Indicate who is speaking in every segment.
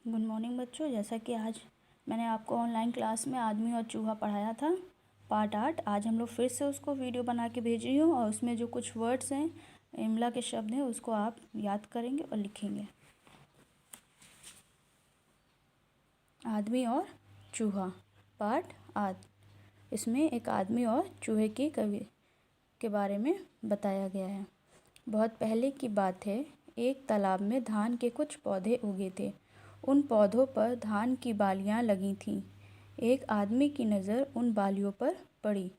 Speaker 1: Good morning बच्चों। जैसा कि आज मैंने आपको ऑनलाइन क्लास में आदमी और चूहा पढ़ाया था पार्ट 8, आज हम लोग फिर से उसको वीडियो बना के भेज रही हूँ और उसमें जो कुछ वर्ड्स हैं, इमला के शब्द हैं, उसको आप याद करेंगे और लिखेंगे। आदमी और चूहा पार्ट 8। इसमें एक आदमी और चूहे की कवि के बारे में बताया गया है। बहुत पहले की बात है, एक तालाब में धान के कुछ पौधे उगे थे। उन पौधों पर धान की बालियां लगी थीं। एक आदमी की नज़र उन बालियों पर पड़ी।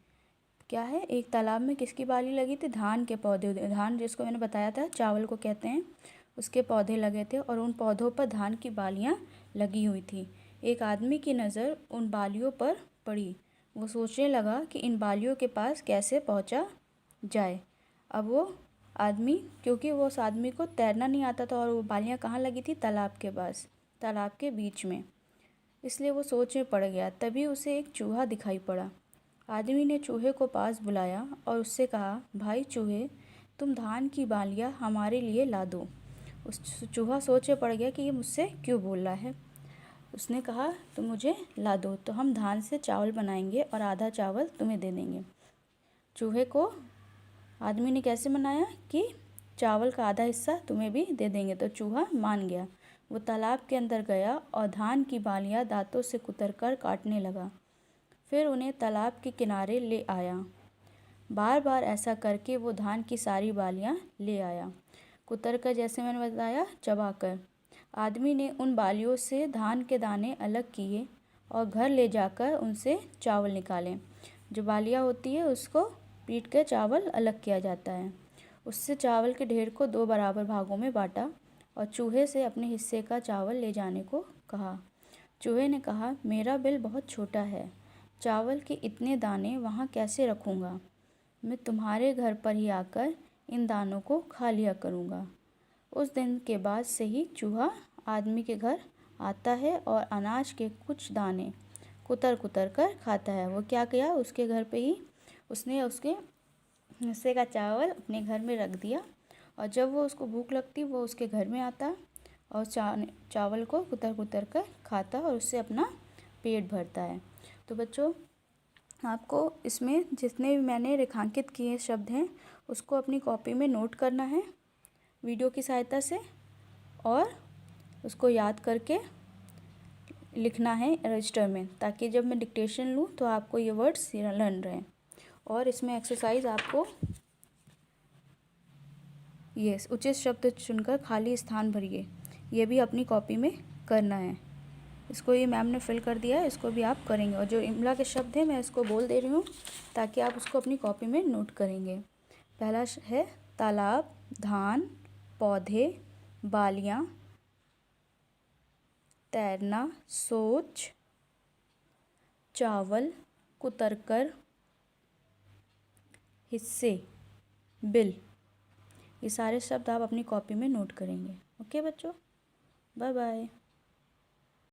Speaker 1: क्या है? एक तालाब में किसकी बाली लगी थी? धान के पौधे। धान जिसको मैंने बताया था चावल को कहते हैं, उसके पौधे लगे थे और उन पौधों पर धान की बालियां लगी हुई थी। एक आदमी की नज़र उन बालियों पर पड़ी। वो सोचने लगा कि इन बालियों के पास कैसे पहुंचा जाए। अब वो आदमी, क्योंकि वो उस आदमी को तैरना नहीं आता था और वो बालियां कहाँ लगी थी? तालाब के पास, तालाब के बीच में। इसलिए वो सोच में पड़ गया। तभी उसे एक चूहा दिखाई पड़ा। आदमी ने चूहे को पास बुलाया और उससे कहा, भाई चूहे, तुम धान की बालियां हमारे लिए ला दो। उस चूहा सोच में पड़ गया कि ये मुझसे क्यों बोल रहा है। उसने कहा, तुम मुझे ला दो तो हम धान से चावल बनाएंगे और आधा चावल तुम्हें दे देंगे। चूहे को आदमी ने कैसे मनाया कि चावल का आधा हिस्सा तुम्हें भी दे देंगे, तो चूहा मान गया। वो तालाब के अंदर गया और धान की बालियां दांतों से कुतरकर काटने लगा। फिर उन्हें तालाब के किनारे ले आया। बार बार ऐसा करके वो धान की सारी बालियां ले आया, कुतरकर, जैसे मैंने बताया, चबाकर। आदमी ने उन बालियों से धान के दाने अलग किए और घर ले जाकर उनसे चावल निकाले। जो बालियां होती है उसको पीट कर चावल अलग किया जाता है। उससे चावल के ढेर को 2 बराबर भागों में बांटा और चूहे से अपने हिस्से का चावल ले जाने को कहा। चूहे ने कहा, मेरा बिल बहुत छोटा है, चावल के इतने दाने वहाँ कैसे रखूँगा? मैं तुम्हारे घर पर ही आकर इन दानों को खा लिया करूँगा। उस दिन के बाद से ही चूहा आदमी के घर आता है और अनाज के कुछ दाने कुतर कुतर कर खाता है। वो क्या किया? उसके घर पे ही उसने उसके हिस्से का चावल अपने घर में रख दिया और जब वो उसको भूख लगती वो उसके घर में आता और चावल को कुतर कुतर कर खाता और उससे अपना पेट भरता है। तो बच्चों, आपको इसमें जितने भी मैंने रेखांकित किए शब्द हैं उसको अपनी कॉपी में नोट करना है वीडियो की सहायता से और उसको याद करके लिखना है रजिस्टर में, ताकि जब मैं डिक्टेशन लूँ तो आपको ये वर्ड्स लर्न रहें। और इसमें एक्सरसाइज आपको ये उचित शब्द चुनकर खाली स्थान भरिए, ये भी अपनी कॉपी में करना है। इसको ये मैम ने फिल कर दिया है, इसको भी आप करेंगे। और जो इमला के शब्द हैं मैं इसको बोल दे रही हूँ ताकि आप उसको अपनी कॉपी में नोट करेंगे। पहला है तालाब, धान, पौधे, बालियाँ, तैरना, सोच, चावल, कुतरकर, हिस्से, बिल। ये सारे शब्द आप अपनी कॉपी में नोट करेंगे। ओके बच्चों, बाय बाय।